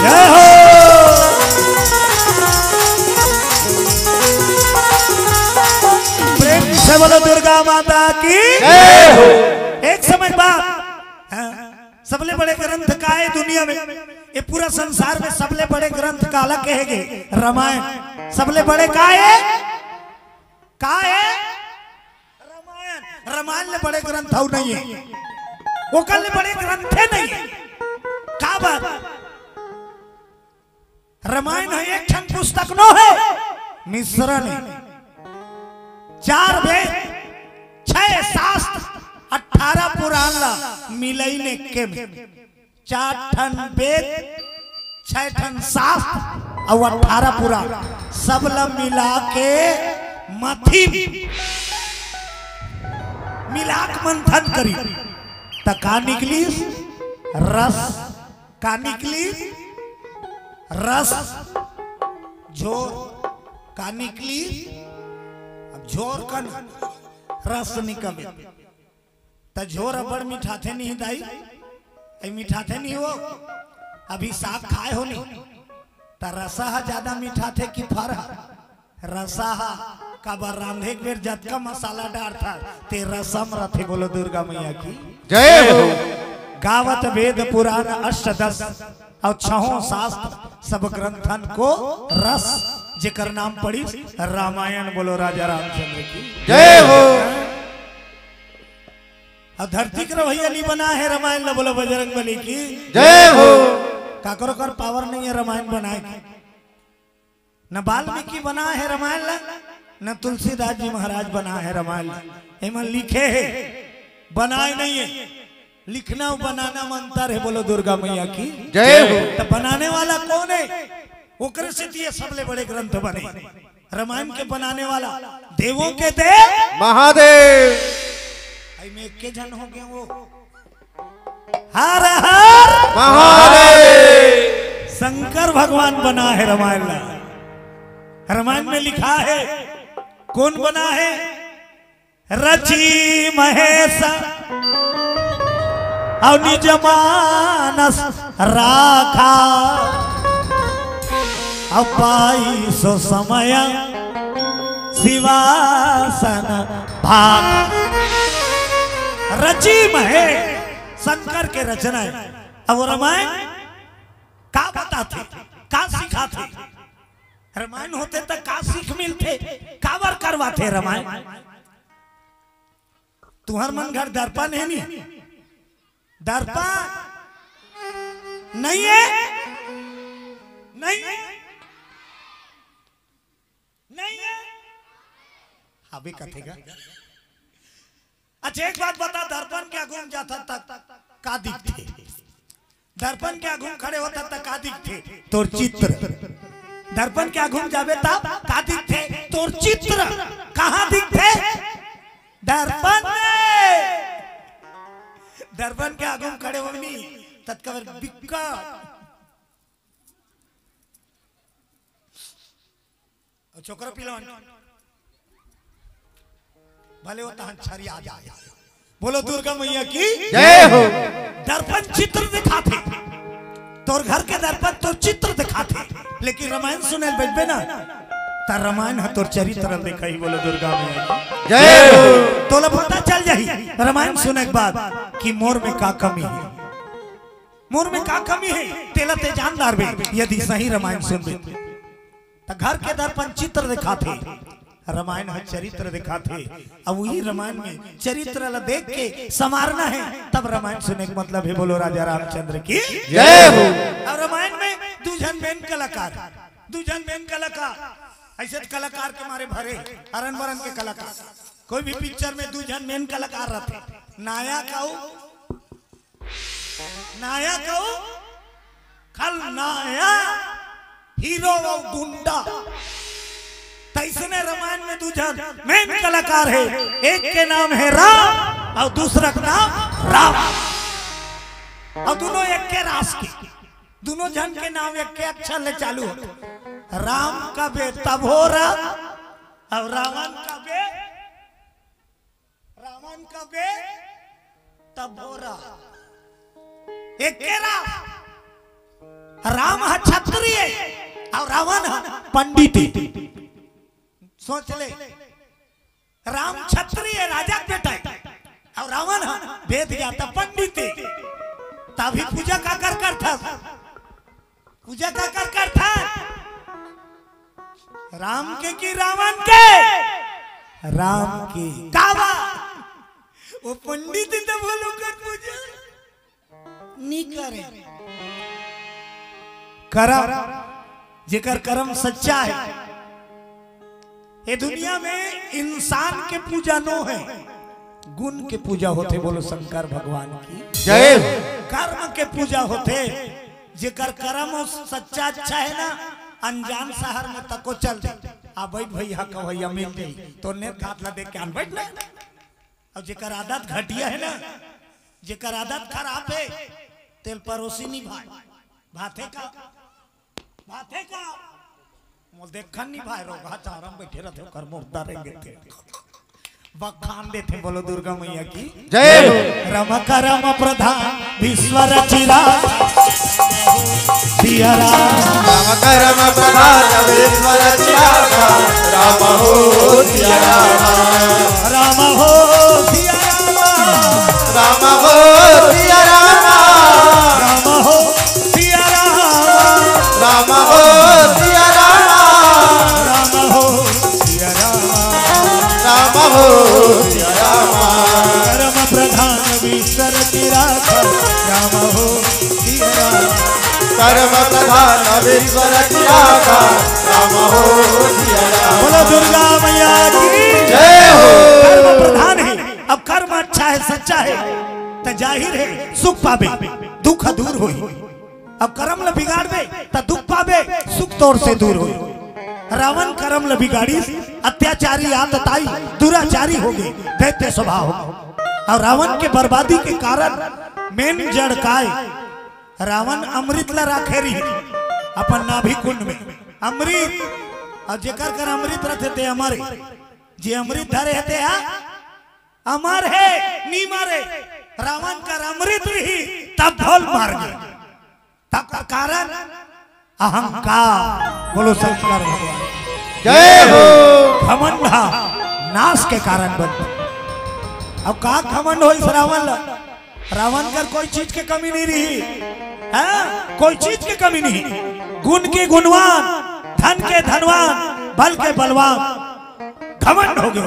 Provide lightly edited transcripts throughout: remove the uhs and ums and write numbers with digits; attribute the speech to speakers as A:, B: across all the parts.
A: जय हो। प्रेम से बोलो दुर्गा माता की जय हो। एक समय बाद सबले बड़े ग्रंथ का है दुनिया में, ये पूरा संसार में सबले बड़े ग्रंथ काला कहेगे रामायण। सबले बड़े का है रामायण। रामायण ले बड़े ग्रंथ हो नहीं है, वो कल बड़े ग्रंथ है नहीं है। का बात रामायण है एक क्षण पुस्तक नो है, मिश्रण है 4 वेद 6 शास्त्र 18 पुराण ला मिलई ने के 4 ठन वेद 6 ठन शास्त्र और 18 पुराण सब ला मिला के मथी मिलाक मंथन करी त का निकली रस। का निकली रस। झोर का निकली, अब झोर का रस निकले त झोर बड़ मीठा थे नहीं दाई, मीठा थे नहीं हो। अभी साग खाए हो नहीं त रसा ज्यादा मीठा थे कि फर रसा काबर रांधे बेर जतका मसाला डाल था ते रसम रथे। बोलो दुर्गा मैया की
B: जय हो।
A: गावत वेद पुराण अष्टदश और 6 शास्त्र सब ग्रंथन को रस जेकर नाम पड़ी रामायण। बोलो राजा रामचंद्र की
B: जय हो।
A: और धरती का भैया नहीं बना है रामायण ला। बोलो बजरंग बली की
B: जय हो।
A: काकरो कर पावर नहीं है रामायण बनाए की, न वाल्मीकि बना है रामायण ला, न तुलसीदास जी महाराज बना है रामायण ला। एमन लिखे है, बनाए नहीं है। लिखना और बनाना में अंतर है। बोलो दुर्गा मैया की
B: जय हो।
A: तो बनाने वाला कौन है? ओकरे से ये सबले बड़े ग्रंथ बने। रामायण के बनाने वाला देवों के देव
B: महादेव।
A: में के जन हो गए वो हर हर
B: महादेव।
A: शंकर भगवान बना है रामायण ला। रामायण में लिखा है कौन बना है? रची महेश और निज मानस राखा अपाई सो समय शिवासन भाग। रची महेश शंकर के रचना है। अब रामायण का बताते, का सिखाते? रामायण होते तो का सीख मिलते, कावर करवाते रामायण। तुम्हार मन घर दर्पण है नहीं? दर्पण नहीं है, नहीं है, नहीं है। अभी कथेगा। अच्छा एक बात बता, दर्पण क्या घूम जाता तक का दिखते? दर्पण क्या घूम खड़े होता तक का दिखते? तोर चित्र। दर्पण क्या घूम जावे तब का दिखते? तोर चित्र। कहाँ दिखते? दर्पण में। दर्पण के आगम खड़े हो नहीं तत्काल बिक्का छोकरा पिलवन भले होता है छरी आ जाए। बोलो दुर्गा मैया की
B: जय हो।
A: दर्पण चित्र दिखाते, तोर घर के दर्पण तो चित्र दिखाते, लेकिन रामायण सुने बैठे ना ता रामायण है तोर चरित्र देखा ही। बोलो दुर्गा मैया की
B: जय हो।
A: तो पता चल जाही रामायण सुने के बाद कि मोर में का कमी है, मोर में का कमी है तेला ते जानदार बे। यदि सही रामायण सुन बे तो घर के दर्पण चित्र दिखाते, रामायण है चरित्र दिखाते। अब वही रामायण में चरित्र ला देख के संवारना है, तब रामायण सुने का मतलब है। बोलो राजा रामचंद्र की
B: जय हो।
A: अब रामायण में दूजन बेन कलाकार, दूजन बेन कलाकार ऐसे कलाकार के मारे भरे हरन बरन के कलाकार। कोई भी पिक्चर में दूजन मेन कलाकार रहते। नायक आओ, नायक आओ, खलनायक, हीरो और गुंडा। तैसने रामायण में दूजन मेन कलाकार है। एक के नाम है राम और दूसरा का नाम राम, और दोनों एक के रास के, दोनों जन के नाम एक के अक्षर ले चालू हो। राम का बे तब हो रहा और रावण का बे तब बोरा एक केरा राम है क्षत्रिय और रावण है पंडित। सोच ले, राम क्षत्रिय राजा के बेटा और रावण है वेद ज्ञाता पंडित। तभी पूजा का कर करता, पूजा का कर करता राम के की रावण के, राम की कावा वो पंडित तो बोलो कर पूजा नहीं करे। करम जेकर कर्म सच्चा है, ये दुनिया में इंसान के पूजा नो है, गुण के पूजा होते। बोलो शंकर भगवान की
B: जय।
A: कर्म के पूजा होते, जेकर कर्म सच्चा अच्छा है ना, अनजान शहर में तको चल दे आ बैठ भैया कवैया मिल गई तो ने काटला देख के आन बैठ ना। और जेकर आदत घटिया है ना, जेकर आदत खराब है, तेल परोसी नहीं भाई भाते का मोल देखन नहीं भाई रोगा चारम बैठे रहते कर मुर्दा रहेंगे थे बखान देते। बोलो दुर्गा मैया की
B: जय।
A: रम करम प्रधान विश्व रचिरा सिया
B: राम करम प्रधान विश्व रचिया राम हो सिया
A: राम हो सिया
B: राम हो सिया
A: राम हो सिया
B: राम हो सिया
A: राम हो सिया
B: राम हो सिया
A: करम प्रधान विश्व रचिरा राम हो सिया
B: कर्म प्रधान विश्व रचिया राम हो सिया।
A: बोलो दुर्गा मैया की
B: जय हो।
A: कर्म प्रधान है, अब कर्म अच्छा है सच्चा है तो जाहिर है सुख पावे, दुख दूर होई। अब कर्म ल बिगाड़ दे तो दुख पावे, सुख तौर से दूर होई। रावण कर्म ल बिगाड़ी, अत्याचारी आतताई दुराचारी हो गए, दैत्य स्वभाव हो गए। और रावण के बर्बादी के कारण मेन जड़ काय, रावण अमृत ला राखे रही अपन नाभि कुंड में अमृत, और जेकर कर अमृत रहते थे अमर, जे अमृत धरे थे अमर है नी मारे। रावण कर अमृत रही तब ढोल मार गए, तब का कारण अहंकार। बोलो शंकर भगवान
B: जय हो।
A: घमंड नाश के कारण बनते। अब का घमंड हो इस रावण ला, रावण कर कोई चीज की कमी नहीं रही है, कोई चीज की कमी नहीं। गुण के गुणवान, धन के धनवान, बल के बलवान, घमंड हो गए।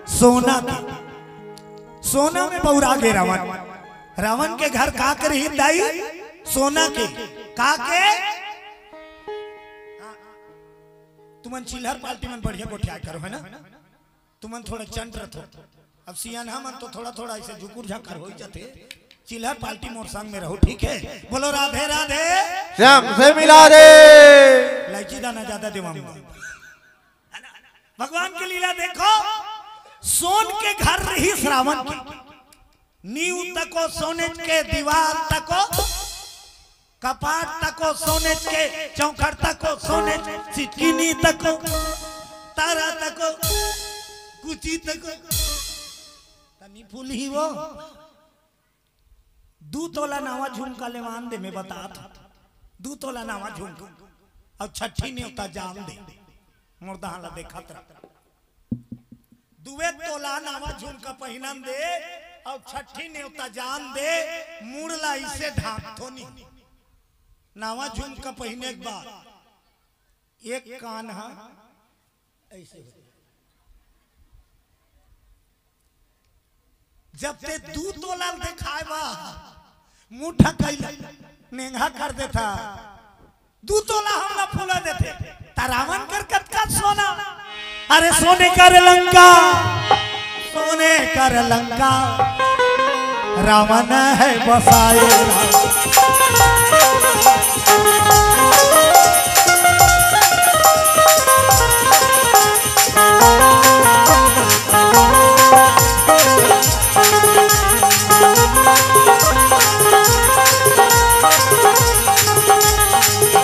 A: सोना के सोना में बौरा गए रावण। रावण के घर का कर ही दाई सोना के का के तुमन चिल्हर पार्टी में बढ़िया गोठिया करो है ना, तुमन थोड़ा चंट रखो। अब सियाना मन तो थोड़ा थोड़ा ऐसे झुकुर झाकर हो जाते, चिल्हर पार्टी मोर संग में रहो, ठीक है। बोलो राधे राधे
B: श्याम से मिला दे।
A: लाइची दाना ज्यादा देवाऊंगा। भगवान की लीला देखो, सोन के घर रही श्रावण की, नींव तको सोने के, दीवार तको, कपाट तको सोने के, चौखट तको सोने, सिटकिनी तको, तारा तको, कुची तको, तनी फूल ही वो 2 तोला नावा झुमका ले मान दे। मैं बता था 2 तोला नावा झुमका और छठी ने उता जान दे मुर्दा ला देखा तरा 2 तोला नावा झुमका पहिनन दे और छठी ने उता जान दे, मुड़ला इसे ढाक थोनी। नावा झुमका पहिने के बाद एक कान है ऐसे, जब ते 2 तोला दिखाए बा मुठा कैला नेंगा कर देता, 2 तोला हमला फूला देते। रावण कर कतका सोना, अरे सोने कर लंका, सोने कर लंका, रावण है बसाए।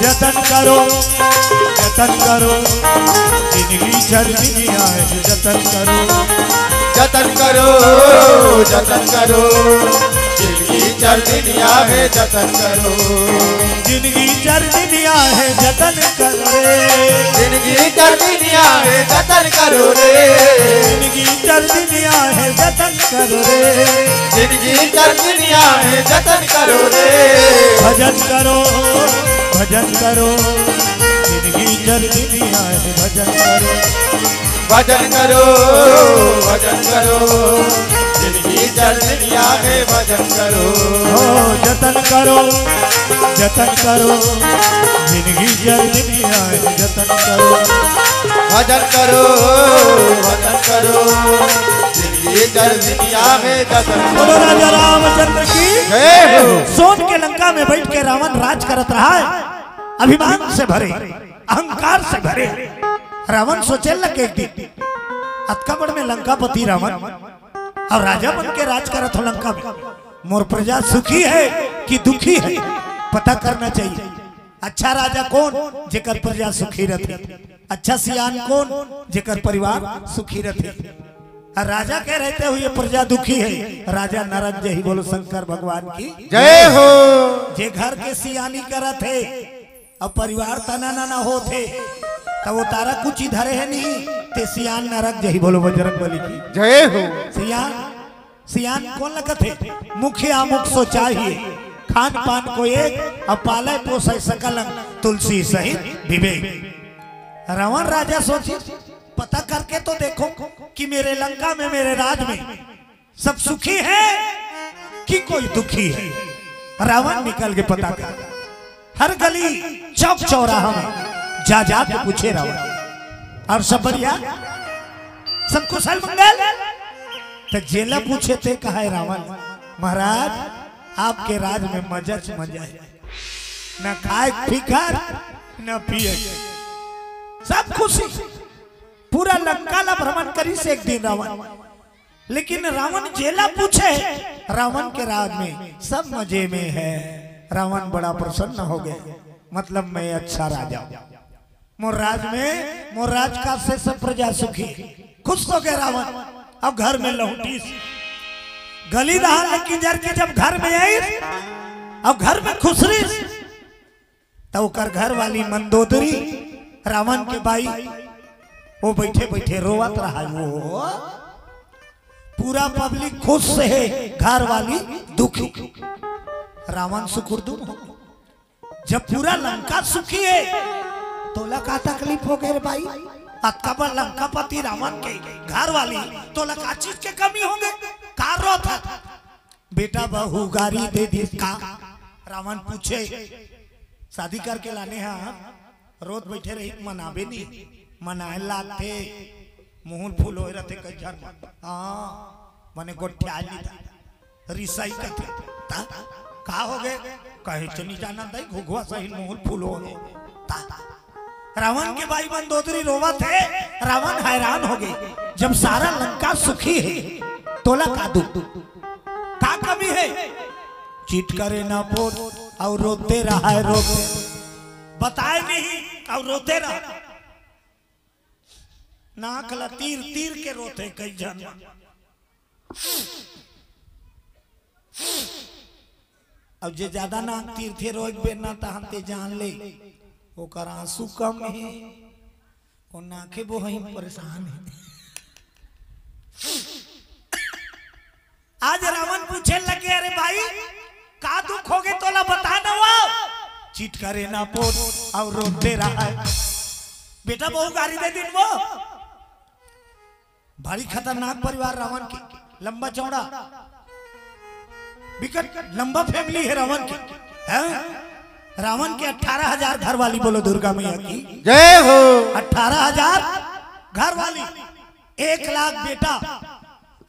A: जतन करो जिंदगी चलनी आए, जतन करो
B: जतन करो जतन करो जिंदगी चल दुनिया में जतन करो
A: जिंदगी चल दुनिया है जतन करो रे
B: जिंदगी चल दुनिया में जतन करो रे
A: जिंदगी चल दुनिया है जतन करो रे
B: जिंदगी चल दुनिया में जतन करो रे
A: भजन करो जिंदगी चल दुनिया है भजन करो
B: भजन करो भजन करो जिंदगी चल दुनिया में भजन करो
A: जतन करो जिंदगी चल दुनिया है जतन करो
B: भजन करो भजन करो जिंदगी चल दुनिया में जतन
A: बोलो राजा रामचंद्र की
B: जय हो।
A: सोन के लंका में बैठ के रावण राज करत रहा है, अभिमान से भरे, अहंकार से भरे। रावण सोचे लगे एक दिन अतकाबड़ में लंकापति रावण और राजा बन के राज करत हो लंका में, मोर प्रजा सुखी है कि दुखी है पता करना चाहिए। अच्छा राजा कौन जेकर प्रजा सुखी रहती, अच्छा सियान कौन जेकर परिवार सुखी रहती। राजा कह रहते हुए प्रजा दुखी है, राजा नरक जही बोलो शंकर भगवान की
B: जय हो।
A: जे घर के सियानी करत है अब परिवार तना ना होते तो वो तारा कुछ इधर है नहीं ते सियान नरक जही बोलो बजरंग बली की
B: जय हो।
A: सियान कौन लगत है, मुखिया मुख सो चाहिए, खान पान को एक अब पाले पोसे सकल तुलसी सहित विवेक। रावण राजा सोचे पता करके तो देखो कि मेरे लंका में मेरे राज में सब सुखी है कि कोई दुखी है। रावण निकल के पता कर हर गली चौक चौराहा में जा के पूछे रावण और सब बढ़िया सब कुशल मंगल। तो जेला पूछे थे कहा है रावण महाराज आपके राज में मजा है, न खाए फिकर न पिए सब खुशी, पूरा लंका ला भ्रमण करी से एक दिन रावण। लेकिन रावण जेला पूछे रावण के राज में सब मजे में है। रावण बड़ा प्रसन्न हो गया, मतलब मैं अच्छा राजा, मोर राज में मोर राज का से सब प्रजा सुखी, खुश हो गए रावण। अब घर में लौटी गली रहा लेकिन जर के जब घर में आई अब घर में खुश रही तो घर वाली मंदोदरी रावण के बाई वो बैठे बैठे रोवत रहा। वो पूरा पब्लिक खुश से है, घर वाली दुखी। रावण सुखुर्दुम हो, जब पूरा लंका सुखी है तो लका तकलीफ हो गए भाई। अतकाबड़ लंकापति रावण के घर वाली तो लका चीज के कमी होंगे का रो था बेटा बहू गाड़ी दे दी का। रावण पूछे शादी करके लाने हैं रोज बैठे रही मनावे नहीं मनाए लाते मुंह फूल हो रहते कई जन मने गोठ्या रिसाई करते का हो गए कहे चली जाना दई घुघुआ सही मुंह फूल हो गए। रावण के भाई मंदोदरी रोवा थे, रावण हैरान हो गए जब सारा लंका सुखी है तोला का दुख का कमी है। चीट करे ना पोत और रोते रहा है, रोते बताए नहीं और रोते रहा, नाक ला तीर तीर के रोते कई जन। अब जे ज्यादा नाक तीर थे रोज बेना तहते जान ले ओकर आंसू कम है को नाके वो ही परेशान है। आज रावण पूछे लगे अरे भाई का दुख हो गए तोला बता ना वो। चीट करे ना पोत और रोते रहा है, बेटा बहु गाड़ी दे दिन वो। भारी खतरनाक परिवार रावण की, लंबा चौड़ा विकट लंबा फैमिली है रावण की। रावण के 18,000 घर वाली, बोलो दुर्गा मैया की
B: जय हो।
A: 18,000 घर वाली, 1 लाख बेटा।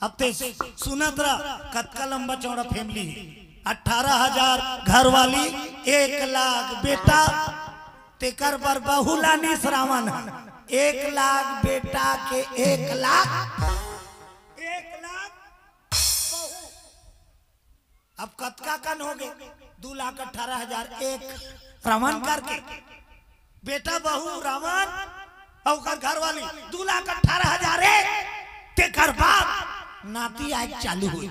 A: अब ते सुनत रहा कतका लंबा चौड़ा फैमिली है। 18,000 घर वाली, 1 लाख बेटा, तेकर बर बहुलानी रावण 1 लाख बेटा के 1 लाख अब कतका कन हो गए 2,18,000 एक रावण करके बेटा बहू रावण और घर वाली 2,18,000 एक तेकर बाप नाती आज चालू हुई।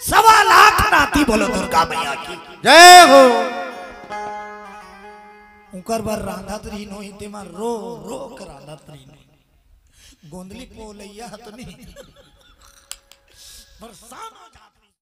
A: सवा लाख नाती बोलो दुर्गा मैया की
B: जय हो।
A: उकर बार रांधत रही नो ही तेमा रो रो कर रांधत रही नो गोंदली पोलैया हतनी परेशान हो जाता।